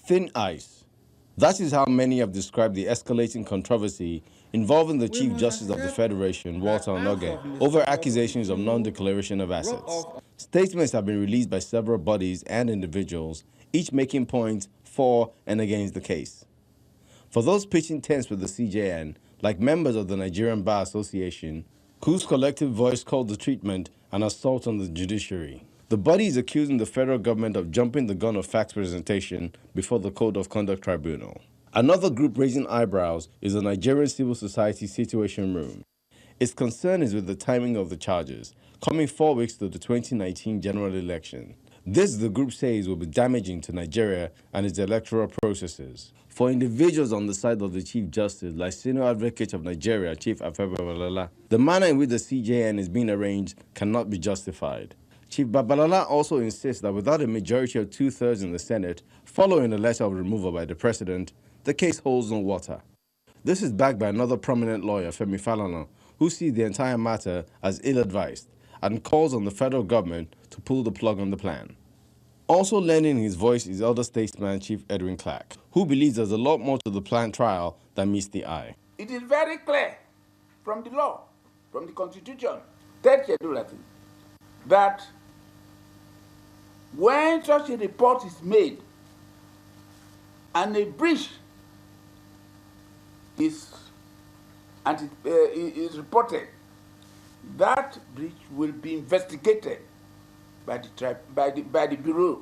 Thin ice. That is how many have described the escalating controversy involving the Chief Justice of the Federation, Walter Onnoghen, over accusations of non-declaration of assets. Statements have been released by several bodies and individuals, each making points for and against the case. For those pitching tents with the CJN, like members of the Nigerian Bar Association, whose collective voice called the treatment an assault on the judiciary. The body is accusing the federal government of jumping the gun of facts presentation before the Code of Conduct Tribunal. Another group raising eyebrows is the Nigerian Civil Society Situation Room. Its concern is with the timing of the charges, coming 4 weeks to the 2019 general election. This, the group says, will be damaging to Nigeria and its electoral processes. For individuals on the side of the Chief Justice, like Senior Advocate of Nigeria, Chief Afebu Babalala, the manner in which the CJN is being arranged cannot be justified. Chief Babalala also insists that without a majority of 2/3 in the Senate, following a letter of removal by the President, the case holds no water. This is backed by another prominent lawyer, Femi Falana, who sees the entire matter as ill-advised and calls on the federal government to pull the plug on the plan. Also lending his voice is elder statesman Chief Edwin Clark, who believes there's a lot more to the planned trial than meets the eye. It is very clear from the law, from the Constitution, third schedule, I think, that when such a report is made and a breach is reported, that breach will be investigated by the Bureau.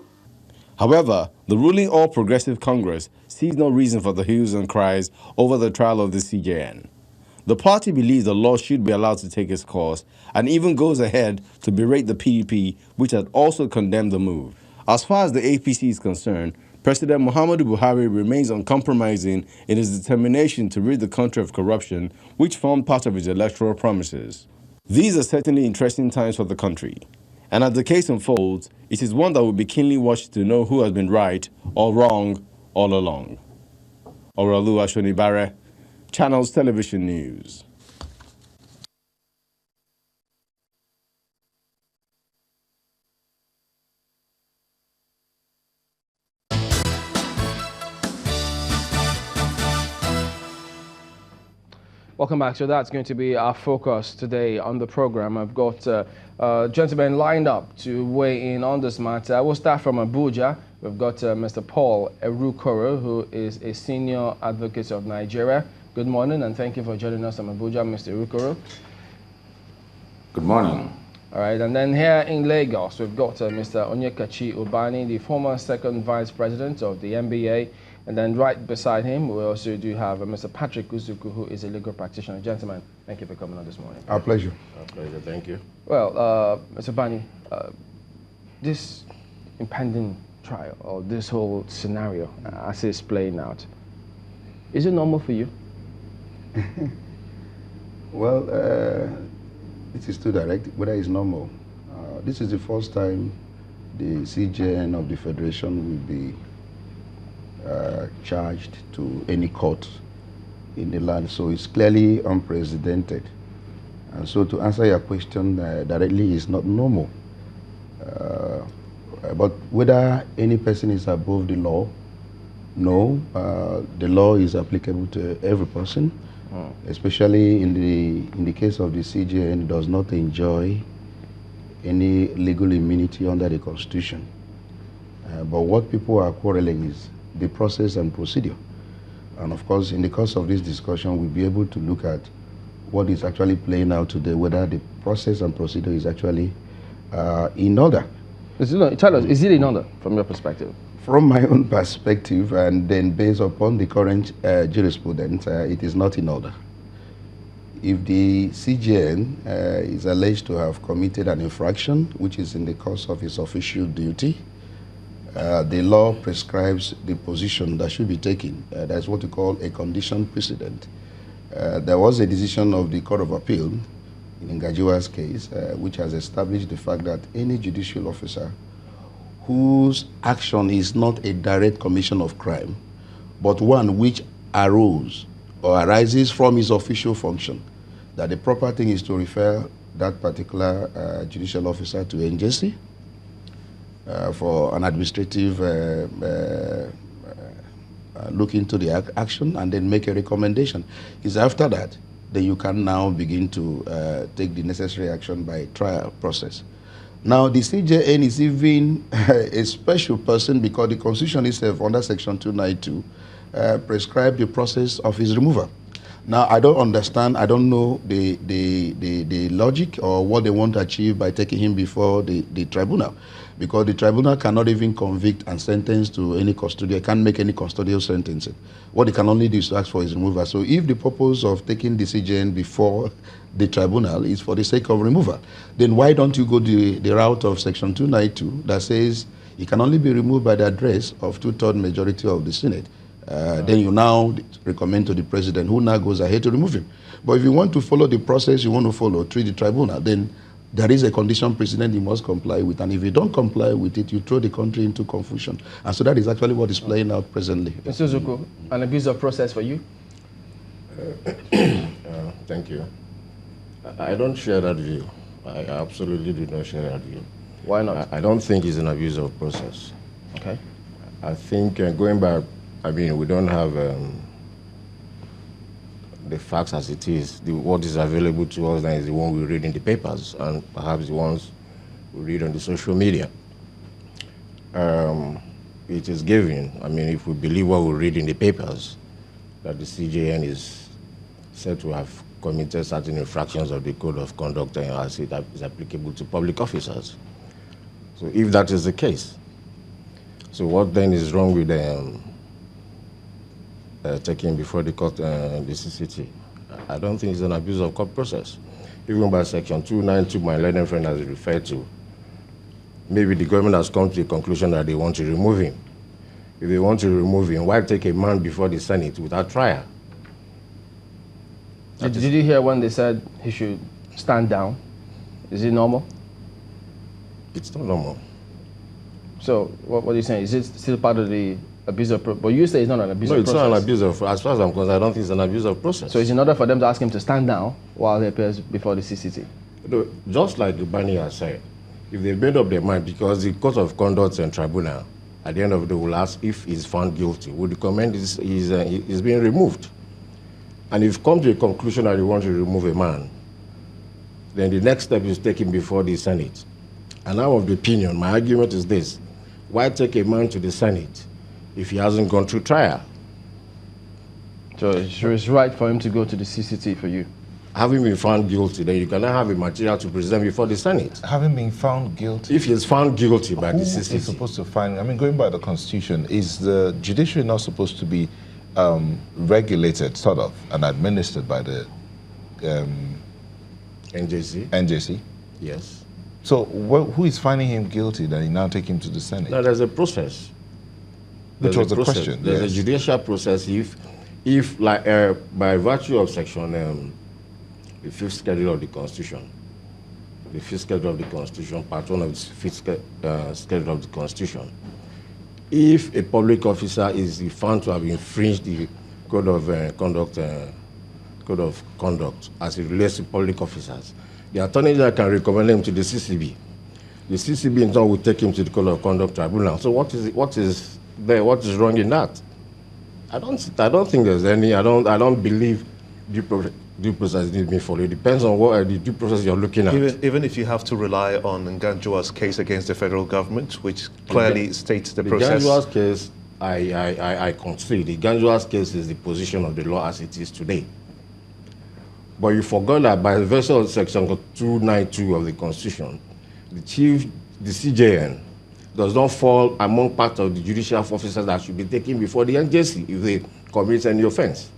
However, the ruling All Progressive Congress sees no reason for the hues and cries over the trial of the CJN. The party believes the law should be allowed to take its course and even goes ahead to berate the PDP, which had also condemned the move. As far as the APC is concerned, President Muhammadu Buhari remains uncompromising in his determination to rid the country of corruption, which formed part of his electoral promises. These are certainly interesting times for the country. And as the case unfolds, it is one that will be keenly watched to know who has been right or wrong all along. Oralu Ashonibare, Channels Television News. Welcome back. So that's going to be our focus today on the program. I've got gentlemen lined up to weigh in on this matter. We'll start from Abuja. We've got Mr. Paul Erukoro, who is a senior advocate of Nigeria. Good morning, and thank you for joining us from Abuja, Mr. Erukoro. Good morning. All right, and then here in Lagos, we've got Mr. Onyekachi Ubani, the former second vice president of the NBA. And then right beside him, we also do have Mr. Patrick Uzuku, who is a legal practitioner. Gentlemen, thank you for coming on this morning. Our pleasure. Our pleasure, thank you. Well, Mr. Bani, this impending trial, or this whole scenario as it's playing out, is it normal for you? Well, this is too direct, whether it's normal. This is the first time the CJN of the Federation will be charged to any court in the land, so it's clearly unprecedented. And so to answer your question directly, is not normal. But whether any person is above the law, no. The law is applicable to every person, especially in the case of the CJN, it does not enjoy any legal immunity under the Constitution. But what people are quarreling is the process and procedure. And of course, in the course of this discussion, we'll be able to look at what is actually playing out today, whether the process and procedure is actually in order. Tell us, is it in order from your perspective? From my own perspective, and then based upon the current jurisprudence, it is not in order. If the CJN is alleged to have committed an infraction, which is in the course of its official duty, the law prescribes the position that should be taken. That's what we call a condition precedent. There was a decision of the Court of Appeal in Ngajiwa's case, which has established the fact that any judicial officer whose action is not a direct commission of crime, but one which arose or arises from his official function, that the proper thing is to refer that particular judicial officer to NJC for an administrative look into the action and then make a recommendation. It's after that you can now begin to take the necessary action by trial process. Now, the CJN is even a special person because the Constitution itself, under Section 292, prescribes the process of his removal. Now, I don't understand, I don't know the logic or what they want to achieve by taking him before the tribunal, because the tribunal cannot even convict and sentence to any custodial, can't make any custodial sentencing. What they can only do is to ask for his removal. So if the purpose of taking the CJN before the tribunal is for the sake of removal, then why don't you go the route of Section 292 that says he can only be removed by the address of 2/3 majority of the Senate? Then you now recommend to the president, who now goes ahead to remove him. But if you want to follow the process you want to follow through the tribunal, then there is a condition precedent you must comply with. And if you don't comply with it, you throw the country into confusion. And so that is actually what is playing out presently. Mr. Zuko, an abuse of process for you? Thank you. I don't share that view. I absolutely do not share that view. Why not? I don't think it's an abuse of process. Okay. I think going back, I mean, we don't have the facts as it is. What is available to us now is the one we read in the papers and perhaps the ones we read on the social media. It is given, I mean, if we believe what we read in the papers, that the CJN is said to have committed certain infractions of the Code of Conduct as it is applicable to public officers. So if that is the case, so what then is wrong with taking before the court, the CCT? I don't think it's an abuse of court process. Even by Section 292, my learned friend has referred to, maybe the government has come to the conclusion that they want to remove him. If they want to remove him, why take a man before the Senate without trial? Did you hear when they said he should stand down? Is it normal? It's not normal. So what are you saying? Is it still part of the abuse of process? But you say it's not an abuse of process. No, it's not an abuse of, as far as I'm concerned, I don't think it's an abuse of process. So it's in order for them to ask him to stand down while he appears before the CCT? No, just like Bani has said, if they've made up their mind, because the Court of Conduct and Tribunal, at the end of the day, will ask if he's found guilty, would recommend he's being removed. And if you come to a conclusion that you want to remove a man, then the next step is taken before the Senate. And I'm of the opinion, my argument is this: why take a man to the Senate if he hasn't gone through trial? So it's right for him to go to the CCT for you? Having been found guilty, then you cannot have a material to present before the Senate. Having been found guilty? If he is found guilty by the CCT. Who is supposed to find, I mean, going by the Constitution, is the judiciary not supposed to be regulated, sort of, and administered by the NJC? NJC? Yes. So who is finding him guilty that he now take him to the Senate? No, there's a process. Which was the question. There's yes. a judicial process if like, by virtue of section, the 5th schedule of the Constitution, part 1 of the 5th schedule of the Constitution, if a public officer is found to have infringed the Code of Conduct as it relates to public officers, the Attorney General can recommend him to the CCB. The CCB in turn will take him to the Code of Conduct Tribunal. So what is wrong in that? I don't think there's any. I don't believe due process needs to be followed. It depends on what the due process you're looking at. Even if you have to rely on Nganjua's case against the federal government, which clearly states the process. Nganjua's case, I concede. The Nganjua's case is the position of the law as it is today. But you forgot that by virtue of Section 292 of the Constitution, the CJN does not fall among part of the judicial officers that should be taken before the NJC if they commit any offense.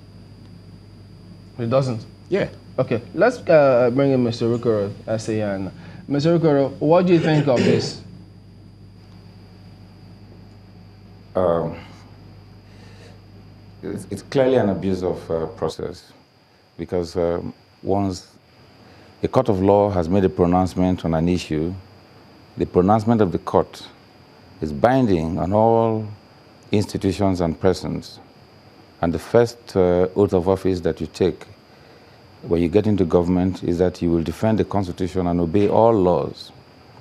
It doesn't? Yeah. Okay, let's bring in Mr. Rukoro, SAN. Mr. Rukoro, what do you think of this? It's clearly an abuse of process, because once a court of law has made a pronouncement on an issue, the pronouncement of the court is binding on all institutions and persons. And the first oath of office that you take when you get into government is that you will defend the Constitution and obey all laws.